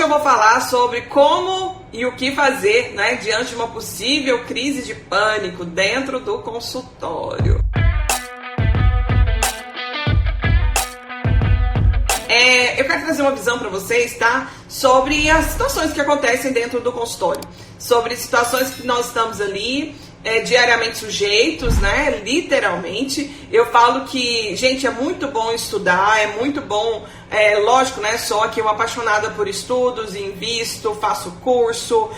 eu vou falar sobre como e o que fazer, né, diante de uma possível crise de pânico dentro do consultório. Eu quero trazer uma visão para vocês, tá? Sobre as situações que acontecem dentro do consultório. Sobre situações que nós estamos ali diariamente sujeitos, né? Literalmente. Eu falo que, gente, é muito bom estudar, é muito bom, lógico, né? Sou aqui uma apaixonada por estudos, invisto, faço curso,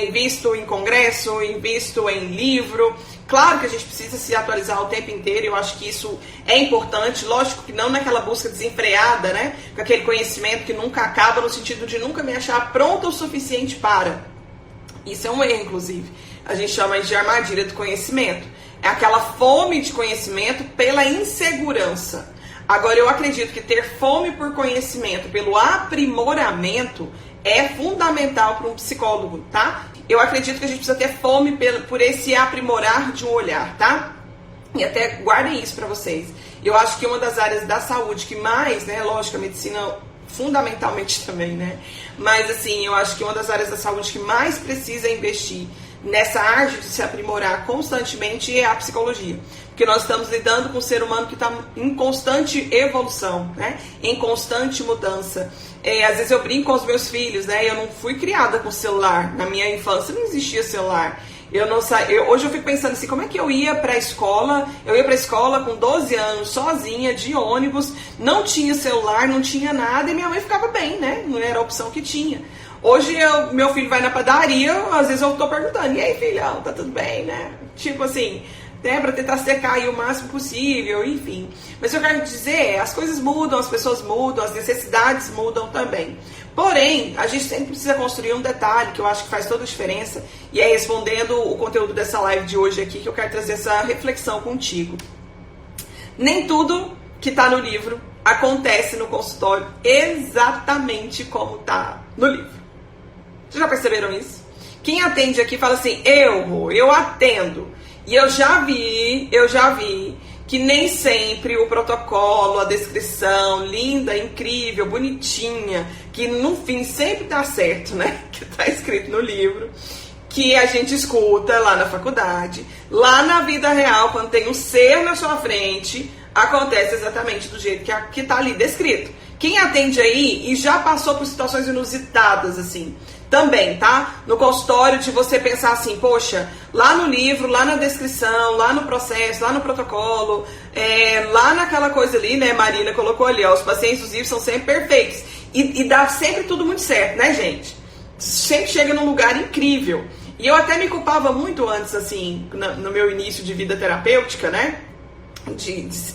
invisto em congresso, invisto em livro. Claro que a gente precisa se atualizar o tempo inteiro, eu acho que isso é importante, lógico que não naquela busca desenfreada, né? Com aquele conhecimento que nunca acaba, no sentido de nunca me achar pronta o suficiente para. Isso é um erro, inclusive. A gente chama de armadilha do conhecimento. É aquela fome de conhecimento pela insegurança. Agora, eu acredito que ter fome por conhecimento, pelo aprimoramento, é fundamental para um psicólogo, tá? Eu acredito que a gente precisa ter fome por esse aprimorar de um olhar, tá? E até guardem isso para vocês. Eu acho que uma das áreas da saúde que mais, né, lógico, a medicina fundamentalmente também, né? Mas assim, eu acho que uma das áreas da saúde que mais precisa investir nessa arte de se aprimorar constantemente é a psicologia. Porque nós estamos lidando com um ser humano que está em constante evolução, né? Em constante mudança. Às vezes eu brinco com os meus filhos, né? Eu não fui criada com celular. Na minha infância não existia celular. Hoje eu fico pensando assim, como é que eu ia pra escola? Eu ia pra escola com 12 anos, sozinha, de ônibus, não tinha celular, não tinha nada, e minha mãe ficava bem, né? Não era a opção que tinha. Hoje meu filho vai na padaria, às vezes eu tô perguntando, e aí, filhão, tá tudo bem, né? Tipo assim, né, para tentar secar aí o máximo possível, enfim. Mas o que eu quero dizer é, as coisas mudam, as pessoas mudam, as necessidades mudam também. Porém, a gente sempre precisa construir um detalhe que eu acho que faz toda a diferença, e é respondendo o conteúdo dessa live de hoje aqui, que eu quero trazer essa reflexão contigo. Nem tudo que tá no livro acontece no consultório exatamente como tá no livro. Vocês já perceberam isso? Quem atende aqui fala assim, eu atendo. E eu já vi que nem sempre o protocolo, a descrição, linda, incrível, bonitinha, que no fim sempre dá certo, né? Que tá escrito no livro, que a gente escuta lá na faculdade, lá na vida real, quando tem um ser na sua frente, acontece exatamente do jeito que tá ali descrito. Quem atende aí e já passou por situações inusitadas, assim, também, tá? No consultório, de você pensar assim, poxa, lá no livro, lá na descrição, lá no processo, lá no protocolo, lá naquela coisa ali, né, Marina colocou ali, ó, os pacientes dos livros são sempre perfeitos. E dá sempre tudo muito certo, né, gente? Sempre chega num lugar incrível. E eu até me culpava muito antes, assim, no meu início de vida terapêutica, né?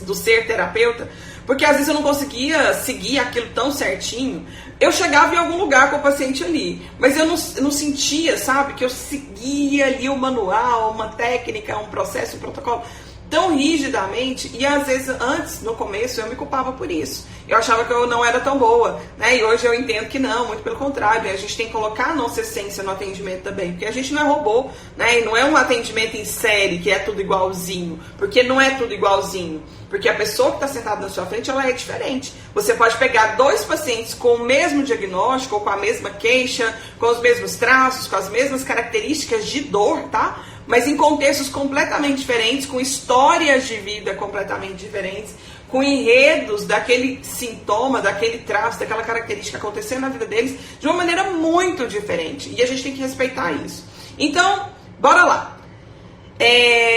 Do ser terapeuta, porque às vezes eu não conseguia seguir aquilo tão certinho. Eu chegava em algum lugar com o paciente ali, mas eu não sentia, sabe, que eu seguia ali o manual, uma técnica, um processo, um protocolo tão rigidamente, e às vezes antes, no começo, eu me culpava por isso. Eu achava que eu não era tão boa, né? E hoje eu entendo que não, muito pelo contrário, a gente tem que colocar a nossa essência no atendimento também, porque a gente não é robô, né? E não é um atendimento em série que é tudo igualzinho, porque não é tudo igualzinho, porque a pessoa que está sentada na sua frente, ela é diferente. Você pode pegar dois pacientes com o mesmo diagnóstico, ou com a mesma queixa, com os mesmos traços, com as mesmas características de dor, tá? Mas em contextos completamente diferentes, com histórias de vida completamente diferentes, com enredos daquele sintoma, daquele traço, daquela característica acontecendo na vida deles de uma maneira muito diferente. E a gente tem que respeitar isso. Então, bora lá.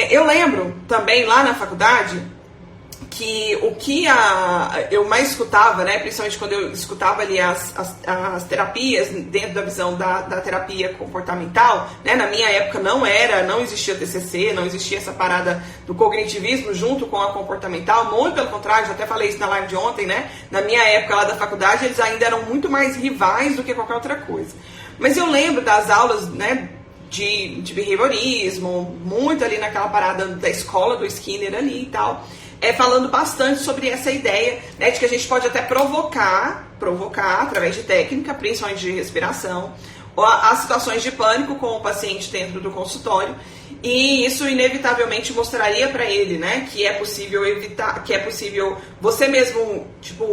Eu lembro também lá na faculdade que o que eu mais escutava, né, principalmente quando eu escutava ali as terapias dentro da visão da terapia comportamental, né, na minha época não existia TCC, não existia essa parada do cognitivismo junto com a comportamental, muito pelo contrário, já até falei isso na live de ontem, né, na minha época lá da faculdade eles ainda eram muito mais rivais do que qualquer outra coisa. Mas eu lembro das aulas, né, de behaviorismo, muito ali naquela parada da escola do Skinner ali e tal, falando bastante sobre essa ideia, né, de que a gente pode até provocar através de técnica, principalmente de respiração, as situações de pânico com o paciente dentro do consultório, e isso inevitavelmente mostraria para ele, né, que é possível evitar, que é possível você mesmo, tipo,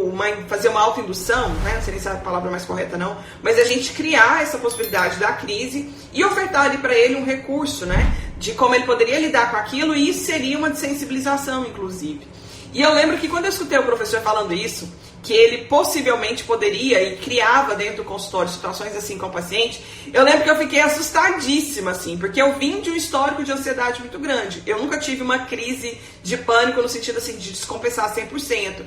fazer uma autoindução, né, não sei nem se é a palavra mais correta não, mas a gente criar essa possibilidade da crise e ofertar ali para ele um recurso, né, de como ele poderia lidar com aquilo, e isso seria uma desensibilização, inclusive. E eu lembro que quando eu escutei o professor falando isso, que ele possivelmente poderia e criava dentro do consultório situações assim com o paciente, eu lembro que eu fiquei assustadíssima, assim, porque eu vim de um histórico de ansiedade muito grande. Eu nunca tive uma crise de pânico no sentido assim de descompensar 100%,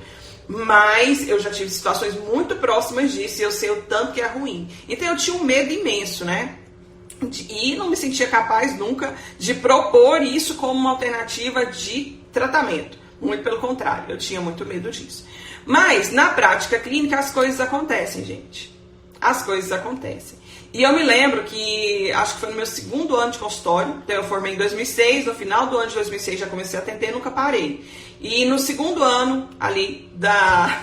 mas eu já tive situações muito próximas disso e eu sei o tanto que é ruim. Então eu tinha um medo imenso, né? E não me sentia capaz nunca de propor isso como uma alternativa de tratamento. Muito pelo contrário, eu tinha muito medo disso. Mas, na prática clínica, as coisas acontecem, gente. As coisas acontecem. E eu me lembro que, acho que foi no meu segundo ano de consultório, então eu formei em 2006, no final do ano de 2006 já comecei a atender e nunca parei. E no segundo ano, ali, da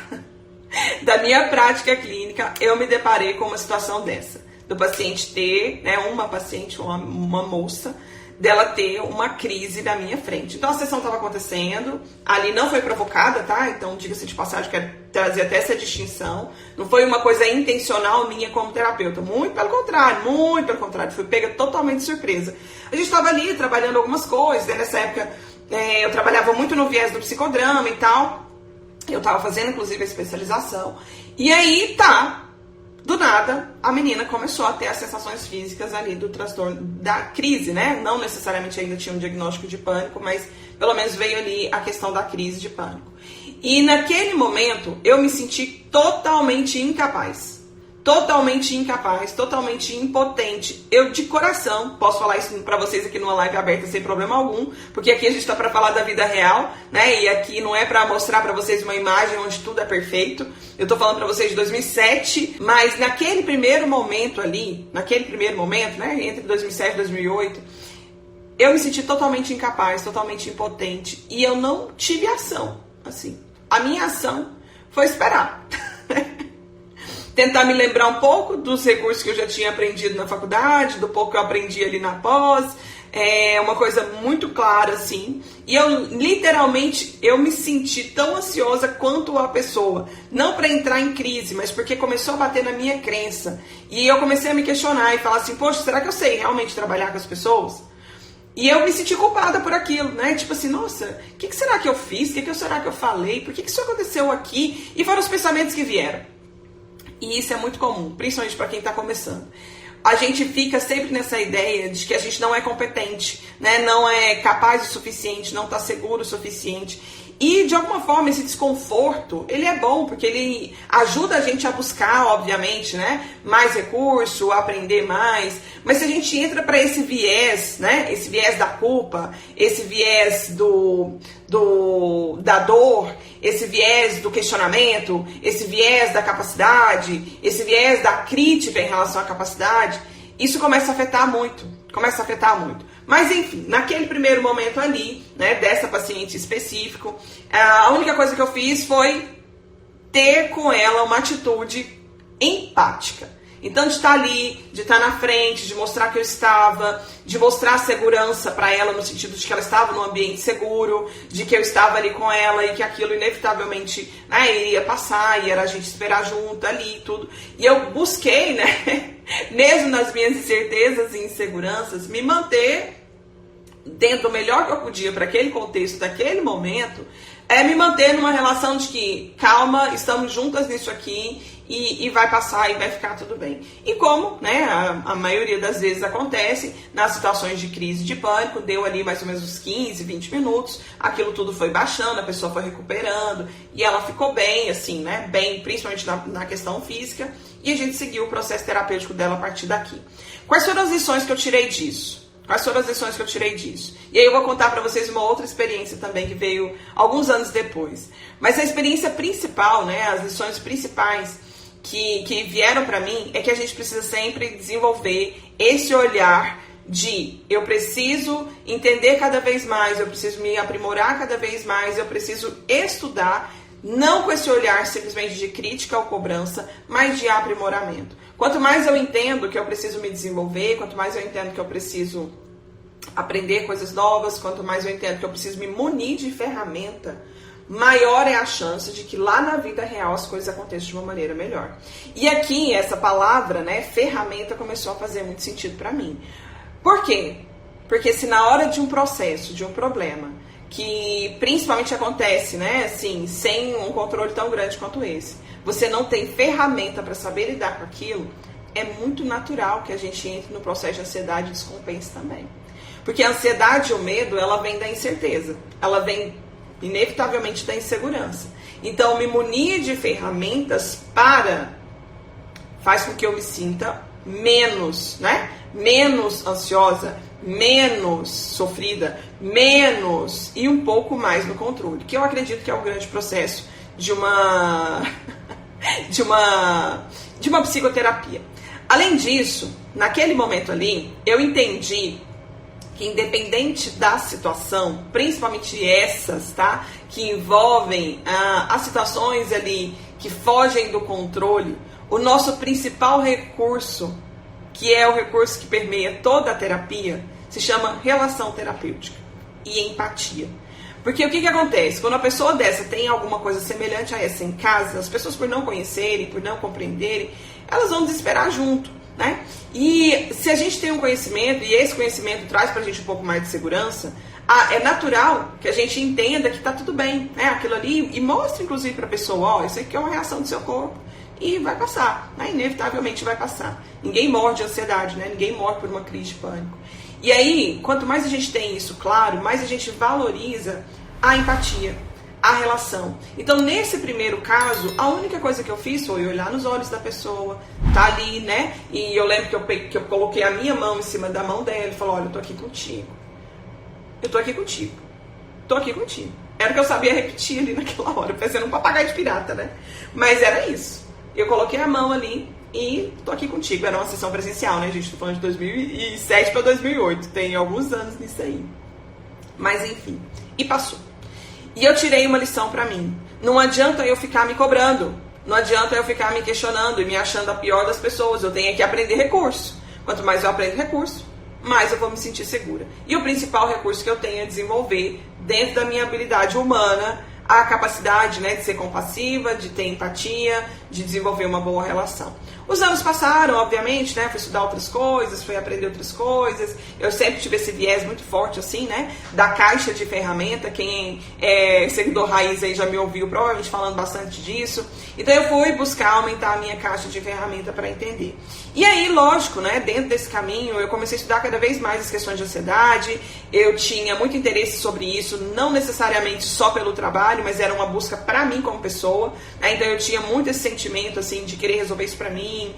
minha prática clínica, eu me deparei com uma situação dessa. Do paciente ter, né, uma paciente, uma moça, dela ter uma crise na minha frente. Então a sessão estava acontecendo, ali não foi provocada, tá? Então diga-se de passagem, quero trazer até essa distinção. Não foi uma coisa intencional minha como terapeuta, muito pelo contrário, fui pega totalmente de surpresa. A gente estava ali trabalhando algumas coisas, né? Nessa época eu trabalhava muito no viés do psicodrama e tal, eu estava fazendo inclusive a especialização, e aí do nada, a menina começou a ter as sensações físicas ali do transtorno, da crise, né? Não necessariamente ainda tinha um diagnóstico de pânico, mas pelo menos veio ali a questão da crise de pânico. E naquele momento, eu me senti totalmente incapaz, totalmente impotente. Eu, de coração, posso falar isso pra vocês aqui numa live aberta sem problema algum, porque aqui a gente tá pra falar da vida real, né? E aqui não é pra mostrar pra vocês uma imagem onde tudo é perfeito. Eu tô falando pra vocês de 2007, mas naquele primeiro momento, né? Entre 2007 e 2008, eu me senti totalmente incapaz, totalmente impotente. E eu não tive ação, assim. A minha ação foi esperar. Tentar me lembrar um pouco dos recursos que eu já tinha aprendido na faculdade, do pouco que eu aprendi ali na pós, uma coisa muito clara, assim. E eu, literalmente, eu me senti tão ansiosa quanto a pessoa. Não para entrar em crise, mas porque começou a bater na minha crença. E eu comecei a me questionar e falar assim, poxa, será que eu sei realmente trabalhar com as pessoas? E eu me senti culpada por aquilo, né? Tipo assim, nossa, o que será que eu fiz? O que será que eu falei? Por que isso aconteceu aqui? E foram os pensamentos que vieram. E isso é muito comum, principalmente para quem está começando. A gente fica sempre nessa ideia de que a gente não é competente, né? Não é capaz o suficiente, não está seguro o suficiente. E, de alguma forma, esse desconforto, ele é bom, porque ele ajuda a gente a buscar, obviamente, né? Mais recurso, aprender mais. Mas se a gente entra para esse viés, né? Esse viés da culpa, esse viés da dor, esse viés do questionamento, esse viés da capacidade, esse viés da crítica em relação à capacidade, isso começa a afetar muito. Mas enfim, naquele primeiro momento ali, né, dessa paciente específico, a única coisa que eu fiz foi ter com ela uma atitude empática. Então, de estar ali, de estar na frente, de mostrar que eu estava, de mostrar segurança para ela, no sentido de que ela estava num ambiente seguro, de que eu estava ali com ela e que aquilo inevitavelmente, né, iria passar e era a gente esperar junto ali e tudo. E eu busquei, né, mesmo nas minhas incertezas e inseguranças, me manter dentro do melhor que eu podia para aquele contexto, daquele momento, me manter numa relação de que, calma, estamos juntas nisso aqui e vai passar e vai ficar tudo bem. E como, né, a maioria das vezes acontece, nas situações de crise de pânico, deu ali mais ou menos uns 15, 20 minutos, aquilo tudo foi baixando, a pessoa foi recuperando e ela ficou bem, assim, né, bem, principalmente na questão física, e a gente seguiu o processo terapêutico dela a partir daqui. Quais foram as lições que eu tirei disso? E aí eu vou contar pra vocês uma outra experiência também que veio alguns anos depois. Mas a experiência principal, né, as lições principais que vieram pra mim é que a gente precisa sempre desenvolver esse olhar de eu preciso entender cada vez mais, eu preciso me aprimorar cada vez mais, eu preciso estudar, não com esse olhar simplesmente de crítica ou cobrança, mas de aprimoramento. Quanto mais eu entendo que eu preciso me desenvolver, quanto mais eu entendo que eu preciso aprender coisas novas, quanto mais eu entendo que eu preciso me munir de ferramenta, maior é a chance de que lá na vida real as coisas aconteçam de uma maneira melhor. E aqui, essa palavra, né, ferramenta, começou a fazer muito sentido para mim. Por quê? Porque se na hora de um processo, de um problema, que principalmente acontece, né, assim, sem um controle tão grande quanto esse, você não tem ferramenta para saber lidar com aquilo, é muito natural que a gente entre no processo de ansiedade e descompense também. Porque a ansiedade e o medo, ela vem da incerteza, ela vem inevitavelmente da insegurança. Então, me munir de ferramentas faz com que eu me sinta menos, né? Menos ansiosa, menos sofrida, menos e um pouco mais no controle, que eu acredito que é o grande processo de uma de uma psicoterapia. Além disso, naquele momento ali, eu entendi que independente da situação, principalmente essas, tá, que envolvem as situações ali que fogem do controle, o nosso principal recurso, que é o recurso que permeia toda a terapia, se chama relação terapêutica e empatia. Porque o que acontece? Quando a pessoa dessa tem alguma coisa semelhante a essa em casa, as pessoas, por não conhecerem, por não compreenderem, elas vão desesperar junto, né? E se a gente tem um conhecimento, e esse conhecimento traz pra gente um pouco mais de segurança, é natural que a gente entenda que tá tudo bem, né? Aquilo ali, e mostre inclusive pra pessoa, ó, isso aqui é uma reação do seu corpo. E vai passar, né? Inevitavelmente vai passar. Ninguém morre de ansiedade, né? Ninguém morre por uma crise de pânico. E aí, quanto mais a gente tem isso claro, mais a gente valoriza a empatia, a relação. Então, nesse primeiro caso, a única coisa que eu fiz foi olhar nos olhos da pessoa, tá ali, né? E eu lembro que eu coloquei a minha mão em cima da mão dela e falei, olha, eu tô aqui contigo. Eu tô aqui contigo. Tô aqui contigo. Era o que eu sabia repetir ali naquela hora, parecendo um papagaio de pirata, né? Mas era isso. Eu coloquei a mão ali e tô aqui contigo. Era uma sessão presencial, né, gente? Tô falando de 2007 para 2008. Tem alguns anos nisso aí. Mas enfim. E passou. E eu tirei uma lição pra mim. Não adianta eu ficar me cobrando. Não adianta eu ficar me questionando e me achando a pior das pessoas. Eu tenho que aprender recurso. Quanto mais eu aprendo recurso, mais eu vou me sentir segura. E o principal recurso que eu tenho é desenvolver, dentro da minha habilidade humana, a capacidade, né, de ser compassiva, de ter empatia, de desenvolver uma boa relação. Os anos passaram, obviamente, né, fui estudar outras coisas, fui aprender outras coisas. Eu sempre tive esse viés muito forte, assim, né, da caixa de ferramenta. Quem é seguidor raiz aí já me ouviu provavelmente falando bastante disso. Então eu fui buscar aumentar a minha caixa de ferramenta para entender. E aí, lógico, né, dentro desse caminho, eu comecei a estudar cada vez mais as questões de ansiedade. Eu tinha muito interesse sobre isso, não necessariamente só pelo trabalho, mas era uma busca para mim como pessoa, né? Então eu tinha muito esse sentimento, assim, de querer resolver isso para mim,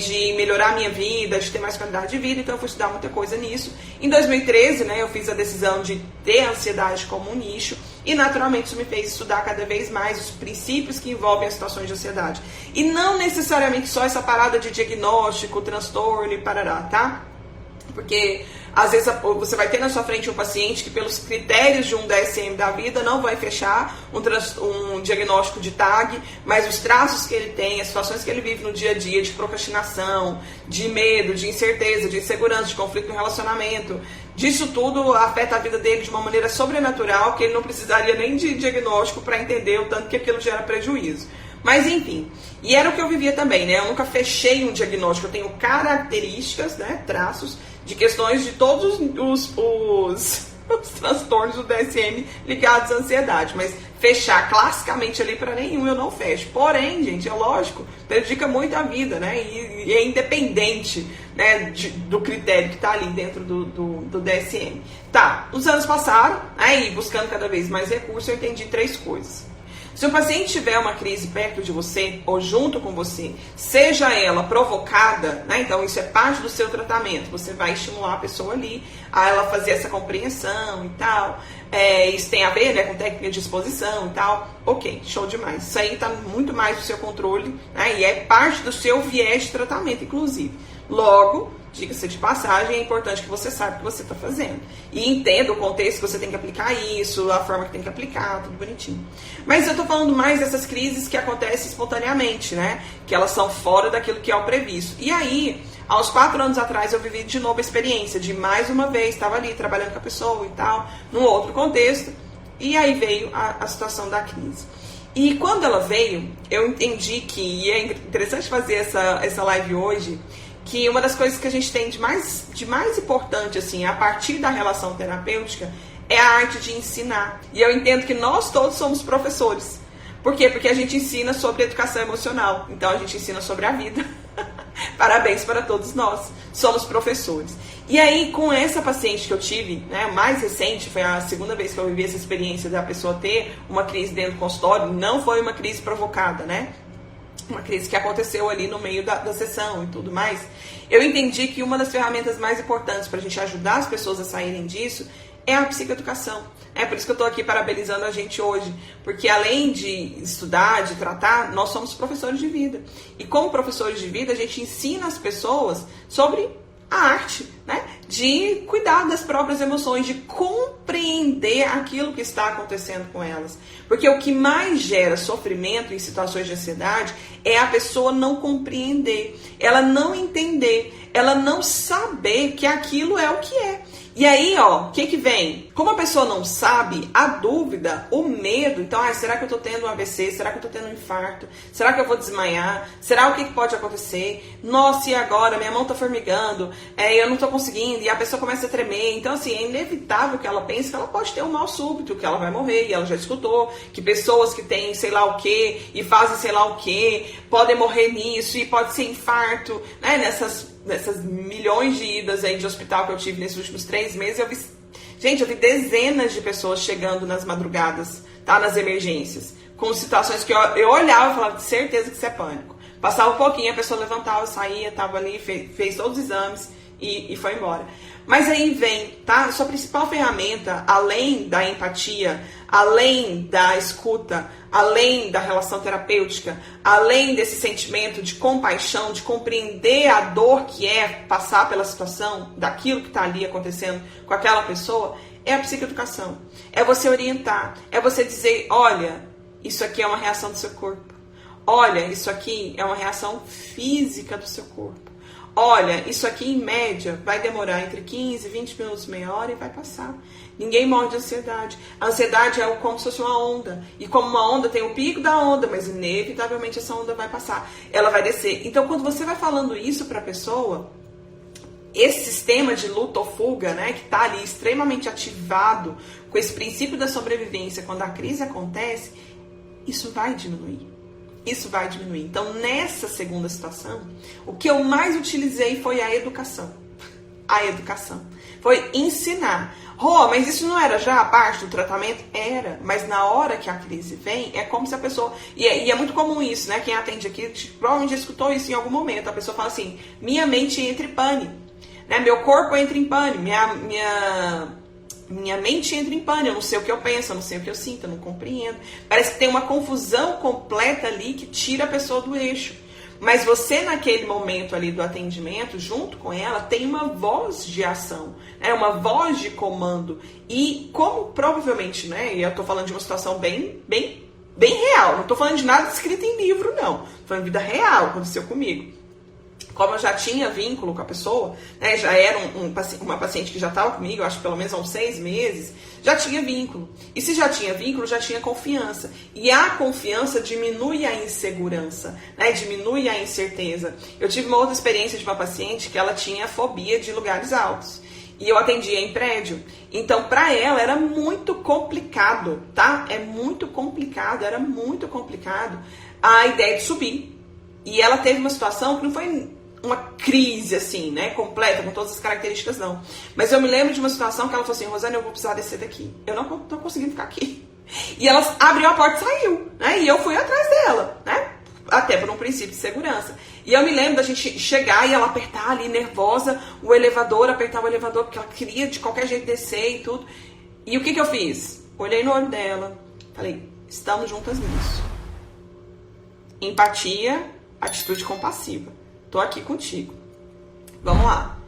de melhorar a minha vida, de ter mais qualidade de vida. Então eu fui estudar muita coisa nisso. Em 2013, né, eu fiz a decisão de ter a ansiedade como um nicho. E naturalmente isso me fez estudar cada vez mais os princípios que envolvem as situações de ansiedade. E não necessariamente só essa parada de diagnóstico, transtorno e parará, tá? Porque às vezes você vai ter na sua frente um paciente que pelos critérios de um DSM da vida não vai fechar um diagnóstico de TAG, mas os traços que ele tem, as situações que ele vive no dia a dia de procrastinação, de medo, de incerteza, de insegurança, de conflito no relacionamento, disso tudo afeta a vida dele de uma maneira sobrenatural que ele não precisaria nem de diagnóstico para entender o tanto que aquilo gera prejuízo. Mas enfim, e era o que eu vivia também, né? Eu nunca fechei um diagnóstico, eu tenho características, né, traços de questões de todos os transtornos do DSM ligados à ansiedade, mas fechar classicamente ali para nenhum eu não fecho. Porém, gente, é lógico, prejudica muito a vida, né? E é independente, né, do critério que está ali dentro do DSM. Tá, os anos passaram, aí buscando cada vez mais recursos, eu entendi 3 coisas. Se o paciente tiver uma crise perto de você ou junto com você, seja ela provocada, né? Então isso é parte do seu tratamento, você vai estimular a pessoa ali a ela fazer essa compreensão e tal. Isso tem a ver, né, com técnica de exposição e tal. Ok, show demais. Isso aí está muito mais do seu controle, né? E é parte do seu viés de tratamento, inclusive. Logo, diga-se de passagem, é importante que você saiba o que você está fazendo. E entenda o contexto que você tem que aplicar isso, a forma que tem que aplicar, tudo bonitinho. Mas eu estou falando mais dessas crises que acontecem espontaneamente, né? Que elas são fora daquilo que é o previsto. E aí, há uns 4 anos atrás, eu vivi de novo a experiência de mais uma vez, estava ali trabalhando com a pessoa e tal, num outro contexto, e aí veio a situação da crise. E quando ela veio, eu entendi que, e é interessante fazer essa live hoje, que uma das coisas que a gente tem de mais importante, assim, a partir da relação terapêutica, é a arte de ensinar. E eu entendo que nós todos somos professores. Por quê? Porque a gente ensina sobre educação emocional. Então a gente ensina sobre a vida. Parabéns para todos nós. Somos professores. E aí, com essa paciente que eu tive, né, mais recente, foi a segunda vez que eu vivi essa experiência da pessoa ter uma crise dentro do consultório, não foi uma crise provocada, né? Uma crise que aconteceu ali no meio da sessão e tudo mais. Eu entendi que uma das ferramentas mais importantes para a gente ajudar as pessoas a saírem disso é a psicoeducação. É por isso que eu estou aqui parabenizando a gente hoje, porque além de estudar, de tratar, nós somos professores de vida. E como professores de vida, a gente ensina as pessoas sobre a arte, né? De cuidar das próprias emoções, de compreender aquilo que está acontecendo com elas. Porque o que mais gera sofrimento em situações de ansiedade é a pessoa não compreender, ela não entender, ela não saber que aquilo é o que é. E aí, ó, o que vem? Como a pessoa não sabe, a dúvida, o medo, então, será que eu tô tendo um AVC? Será que eu tô tendo um infarto? Será que eu vou desmaiar? Será o que pode acontecer? Nossa, e agora? Minha mão tá formigando, eu não tô conseguindo, e a pessoa começa a tremer. Então, assim, é inevitável que ela pense que ela pode ter um mal súbito, que ela vai morrer, e ela já escutou que pessoas que têm sei lá o que, e fazem sei lá o que, podem morrer nisso, e pode ser infarto, né, nessas milhões de idas aí de hospital que eu tive nesses últimos 3 meses, eu vi dezenas de pessoas chegando nas madrugadas, tá, nas emergências, com situações que eu olhava e falava, de certeza que isso é pânico. Passava um pouquinho, a pessoa levantava, saía, tava ali, fez todos os exames e foi embora. Mas aí vem, tá? Sua principal ferramenta, além da empatia, além da escuta, além da relação terapêutica, além desse sentimento de compaixão, de compreender a dor que é passar pela situação, daquilo que está ali acontecendo com aquela pessoa, é a psicoeducação. É você orientar, é você dizer, olha, isso aqui é uma reação do seu corpo. Olha, isso aqui é uma reação física do seu corpo. Olha, isso aqui em média vai demorar entre 15, 20 minutos, meia hora e vai passar. Ninguém morre de ansiedade. A ansiedade é como se fosse uma onda. E como uma onda tem o pico da onda, mas inevitavelmente essa onda vai passar. Ela vai descer. Então quando você vai falando isso para a pessoa, esse sistema de luta ou fuga, né, que está ali extremamente ativado com esse princípio da sobrevivência, quando a crise acontece, isso vai diminuir. Isso vai diminuir. Então, nessa segunda situação, o que eu mais utilizei foi a educação. A educação. Foi ensinar. Mas isso não era já a parte do tratamento? Era. Mas na hora que a crise vem, é como se a pessoa... E é muito comum isso, né? Quem atende aqui provavelmente já escutou isso em algum momento. A pessoa fala assim, minha mente entra em pane. Né? Meu corpo entra em pane. Minha mente entra em pane, eu não sei o que eu penso, eu não sei o que eu sinto, eu não compreendo. Parece que tem uma confusão completa ali que tira a pessoa do eixo. Mas você, naquele momento ali do atendimento, junto com ela, tem uma voz de ação, né? Uma voz de comando. E como provavelmente, né? E eu tô falando de uma situação bem real, não tô falando de nada escrito em livro, não. Tô falando de vida real, aconteceu comigo. Como eu já tinha vínculo com a pessoa, né, já era uma paciente que já estava comigo, eu acho que pelo menos há uns 6 meses, já tinha vínculo. E se já tinha vínculo, já tinha confiança. E a confiança diminui a insegurança, né, diminui a incerteza. Eu tive uma outra experiência de uma paciente que ela tinha fobia de lugares altos. E eu atendia em prédio. Então, para ela, era muito complicado, tá? Era muito complicado a ideia de subir. E ela teve uma situação que não foi uma crise, assim, né, completa, com todas as características, não. Mas eu me lembro de uma situação que ela falou assim, Rosane, eu vou precisar descer daqui. Eu não tô conseguindo ficar aqui. E ela abriu a porta e saiu, né, e eu fui atrás dela, né, até por um princípio de segurança. E eu me lembro da gente chegar e ela apertar ali, nervosa, apertar o elevador, porque ela queria de qualquer jeito descer e tudo. E o que eu fiz? Olhei no olho dela, falei, estamos juntas nisso. Empatia, atitude compassiva. Tô aqui contigo. Vamos lá.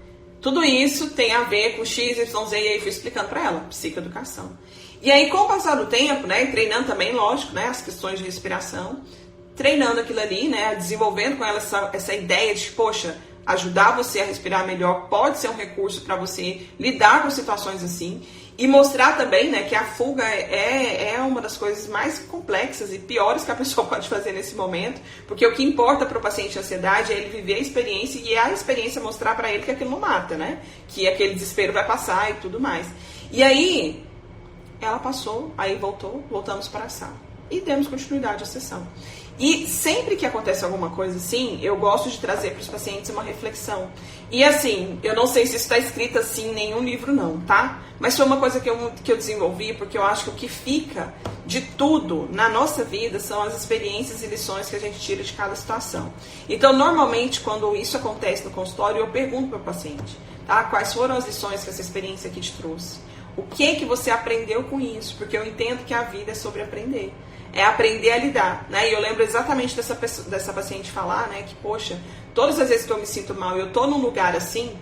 Tudo isso tem a ver com X, Y, Z, e aí fui explicando para ela, psicoeducação. E aí, com o passar do tempo, né, e treinando também, lógico, né, as questões de respiração, treinando aquilo ali, né, desenvolvendo com ela essa ideia de, poxa, ajudar você a respirar melhor pode ser um recurso para você lidar com situações assim. E mostrar também, né, que a fuga é uma das coisas mais complexas e piores que a pessoa pode fazer nesse momento, porque o que importa para o paciente de ansiedade é ele viver a experiência e a experiência mostrar para ele que aquilo não mata, né? Que aquele desespero vai passar e tudo mais. E aí, ela passou, aí voltamos para a sala e demos continuidade à sessão. E sempre que acontece alguma coisa assim, eu gosto de trazer para os pacientes uma reflexão. E assim, eu não sei se isso está escrito assim em nenhum livro não, tá? Mas foi uma coisa que eu desenvolvi, porque eu acho que o que fica de tudo na nossa vida são as experiências e lições que a gente tira de cada situação. Então, normalmente, quando isso acontece no consultório, eu pergunto para o paciente, tá? Quais foram as lições que essa experiência aqui te trouxe? O que você aprendeu com isso? Porque eu entendo que a vida é sobre aprender. É aprender a lidar, né? E eu lembro exatamente dessa paciente falar, né? Que, poxa, todas as vezes que eu me sinto mal, eu tô num lugar assim,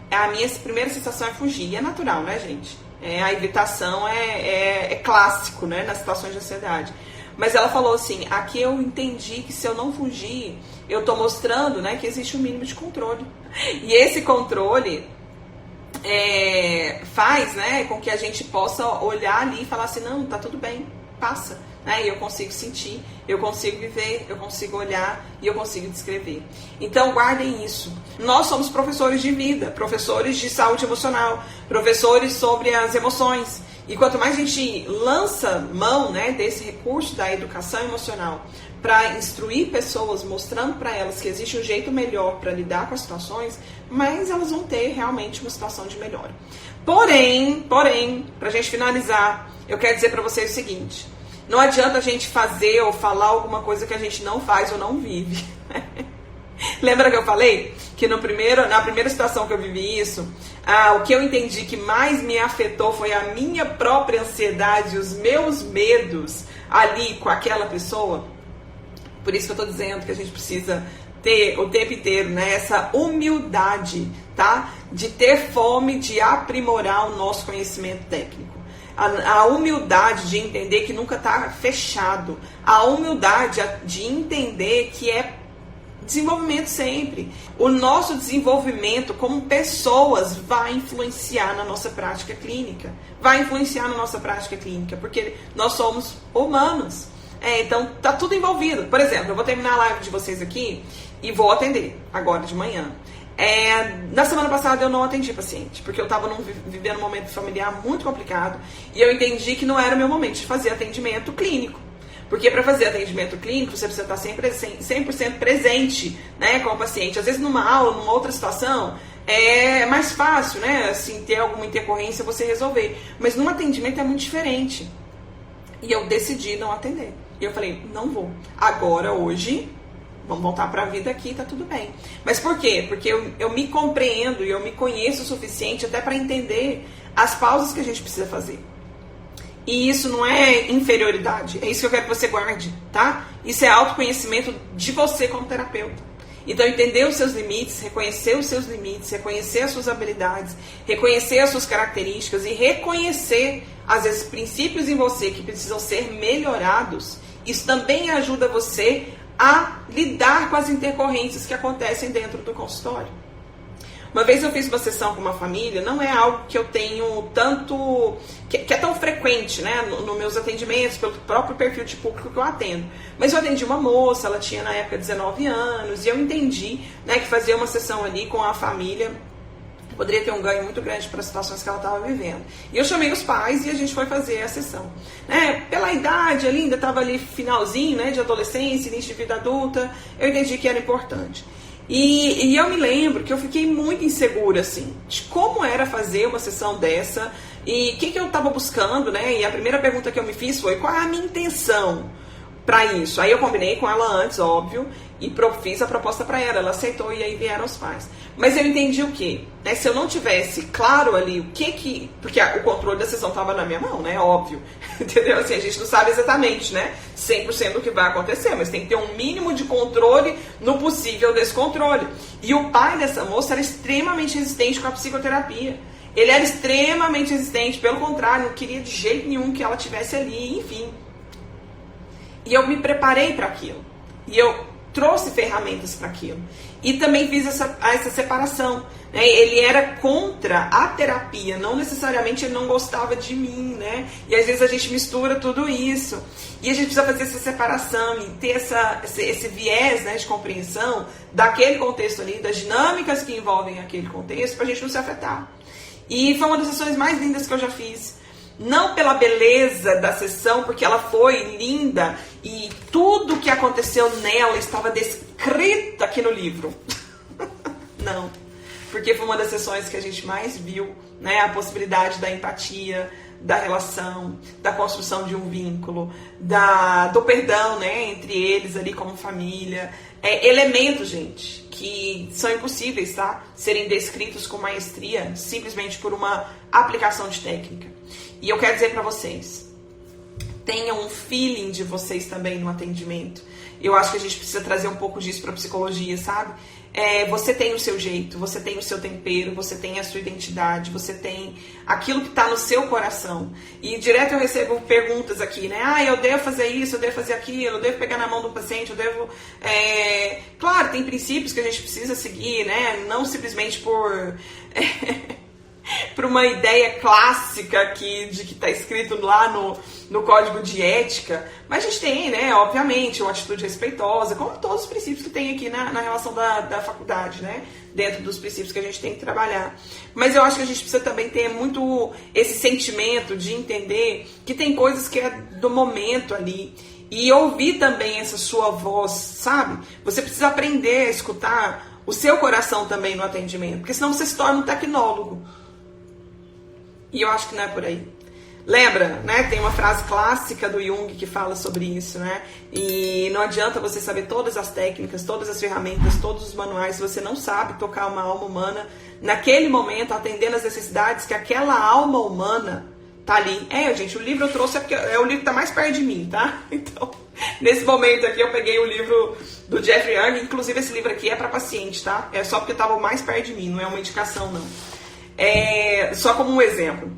a minha primeira sensação é fugir. E é natural, né, gente? A evitação é clássico, né? Nas situações de ansiedade. Mas ela falou assim, aqui eu entendi que se eu não fugir, eu tô mostrando, né, que existe um mínimo de controle. E esse controle faz, né, com que a gente possa olhar ali e falar assim, não, tá tudo bem, passa. E eu consigo sentir, eu consigo viver, eu consigo olhar e eu consigo descrever. Então guardem isso. Nós somos professores de vida, professores de saúde emocional, professores sobre as emoções. E quanto mais a gente lança mão, né, desse recurso da educação emocional para instruir pessoas, mostrando para elas que existe um jeito melhor para lidar com as situações, mais elas vão ter realmente uma situação de melhora. Porém, para a gente finalizar, eu quero dizer para vocês o seguinte. Não adianta a gente fazer ou falar alguma coisa que a gente não faz ou não vive. Lembra que eu falei que na primeira situação que eu vivi isso, o que eu entendi que mais me afetou foi a minha própria ansiedade, os meus medos ali com aquela pessoa? Por isso que eu estou dizendo que a gente precisa ter o tempo inteiro, né, essa humildade, tá? De ter fome de aprimorar o nosso conhecimento técnico. A humildade de entender que nunca está fechado. A humildade de entender que é desenvolvimento sempre. O nosso desenvolvimento como pessoas vai influenciar na nossa prática clínica. Vai influenciar na nossa prática clínica, porque nós somos humanos. Então, tá tudo envolvido. Por exemplo, eu vou terminar a live de vocês aqui e vou atender agora de manhã. Na semana passada eu não atendi paciente, porque eu estava vivendo um momento familiar muito complicado e eu entendi que não era o meu momento de fazer atendimento clínico. Porque para fazer atendimento clínico você precisa estar sempre 100% presente, né, com o paciente. Às vezes numa aula, numa outra situação, é mais fácil, né, assim, ter alguma intercorrência você resolver. Mas num atendimento é muito diferente. E eu decidi não atender. E eu falei, não vou. Agora, hoje, vamos voltar para a vida aqui, tá tudo bem. Mas por quê? Porque eu me compreendo e eu me conheço o suficiente até para entender as pausas que a gente precisa fazer. E isso não é inferioridade, é isso que eu quero que você guarde, tá? Isso é autoconhecimento de você como terapeuta. Então, entender os seus limites, reconhecer os seus limites, reconhecer as suas habilidades, reconhecer as suas características e reconhecer, às vezes, princípios em você que precisam ser melhorados. Isso também ajuda você a lidar com as intercorrências que acontecem dentro do consultório. Uma vez eu fiz uma sessão com uma família, não é algo que eu tenho tanto, que é tão frequente, né, nos meus atendimentos, pelo próprio perfil de público que eu atendo. Mas eu atendi uma moça, ela tinha na época 19 anos, e eu entendi, né, que fazer uma sessão ali com a família poderia ter um ganho muito grande para as situações que ela estava vivendo. E eu chamei os pais e a gente foi fazer a sessão. Pela idade, ainda estava ali finalzinho, né, de adolescência, início de vida adulta, eu entendi que era importante. E eu me lembro que eu fiquei muito insegura, assim, de como era fazer uma sessão dessa e o que eu estava buscando, né? E a primeira pergunta que eu me fiz foi, qual é a minha intenção? para isso. Aí eu combinei com ela antes, óbvio, e fiz a proposta para ela aceitou e aí vieram os pais. Mas eu entendi o quê? Né? Se eu não tivesse claro ali o que... Porque o controle da sessão estava na minha mão, né? Óbvio. Entendeu? Assim, a gente não sabe exatamente, né? 100% do que vai acontecer, mas tem que ter um mínimo de controle no possível descontrole. E o pai dessa moça era extremamente resistente com a psicoterapia. Ele era extremamente resistente, pelo contrário, não queria de jeito nenhum que ela tivesse ali, enfim. E eu me preparei para aquilo. E eu trouxe ferramentas para aquilo. E também fiz essa separação. Né? Ele era contra a terapia, não necessariamente ele não gostava de mim, né? E às vezes a gente mistura tudo isso. E a gente precisa fazer essa separação e ter esse viés, né, de compreensão daquele contexto ali, das dinâmicas que envolvem aquele contexto, para a gente não se afetar. E foi uma das sessões mais lindas que eu já fiz. Não pela beleza da sessão, porque ela foi linda e tudo que aconteceu nela estava descrito aqui no livro. Não, porque foi uma das sessões que a gente mais viu, né, a possibilidade da empatia, da relação, da construção de um vínculo, do perdão, né, entre eles ali como família. Elementos, gente, que são impossíveis, tá, serem descritos com maestria simplesmente por uma aplicação de técnica. E eu quero dizer para vocês, tenham um feeling de vocês também no atendimento. Eu acho que a gente precisa trazer um pouco disso para a psicologia, sabe? Você tem o seu jeito, você tem o seu tempero, você tem a sua identidade, você tem aquilo que está no seu coração. E direto eu recebo perguntas aqui, né? Ah, eu devo fazer isso, eu devo fazer aquilo, eu devo pegar na mão do paciente, eu devo... Claro, tem princípios que a gente precisa seguir, né? Não simplesmente por uma ideia clássica aqui de que está escrito lá no código de ética, mas a gente tem, né, obviamente, uma atitude respeitosa, como todos os princípios que tem aqui na relação da faculdade, né, dentro dos princípios que a gente tem que trabalhar. Mas eu acho que a gente precisa também ter muito esse sentimento de entender que tem coisas que é do momento ali, e ouvir também essa sua voz, sabe? Você precisa aprender a escutar o seu coração também no atendimento, porque senão você se torna um tecnólogo. E eu acho que não é por aí. Lembra, né? Tem uma frase clássica do Jung que fala sobre isso, né? E não adianta você saber todas as técnicas, todas as ferramentas, todos os manuais, se você não sabe tocar uma alma humana naquele momento, atendendo as necessidades que aquela alma humana tá ali. Gente, o livro eu trouxe porque é o livro que tá mais perto de mim, tá? Então, nesse momento aqui eu peguei o livro do Jeffrey Young, inclusive esse livro aqui é para paciente, tá? É só porque tava mais perto de mim, não é uma indicação, não. Só como um exemplo,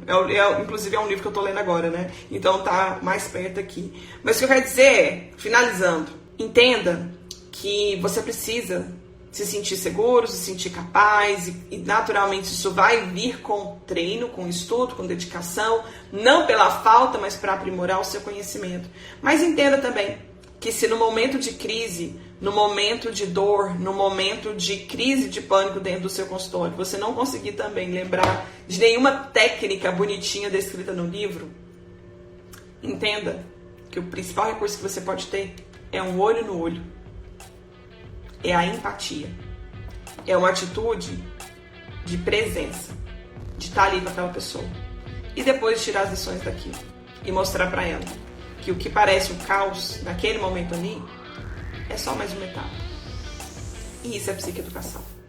inclusive é um livro que eu tô lendo agora, né? Então tá mais perto aqui. Mas o que eu quero dizer finalizando, entenda que você precisa se sentir seguro, se sentir capaz, e naturalmente isso vai vir com treino, com estudo, com dedicação, não pela falta, mas para aprimorar o seu conhecimento. Mas entenda também que se no momento de crise, no momento de dor, no momento de crise de pânico dentro do seu consultório, você não conseguir também lembrar de nenhuma técnica bonitinha descrita no livro, entenda que o principal recurso que você pode ter é um olho no olho, é a empatia, é uma atitude de presença, de estar ali com aquela pessoa e depois tirar as lições daquilo e mostrar para ela que o que parece um caos naquele momento ali é só mais uma etapa. E isso é psicoeducação.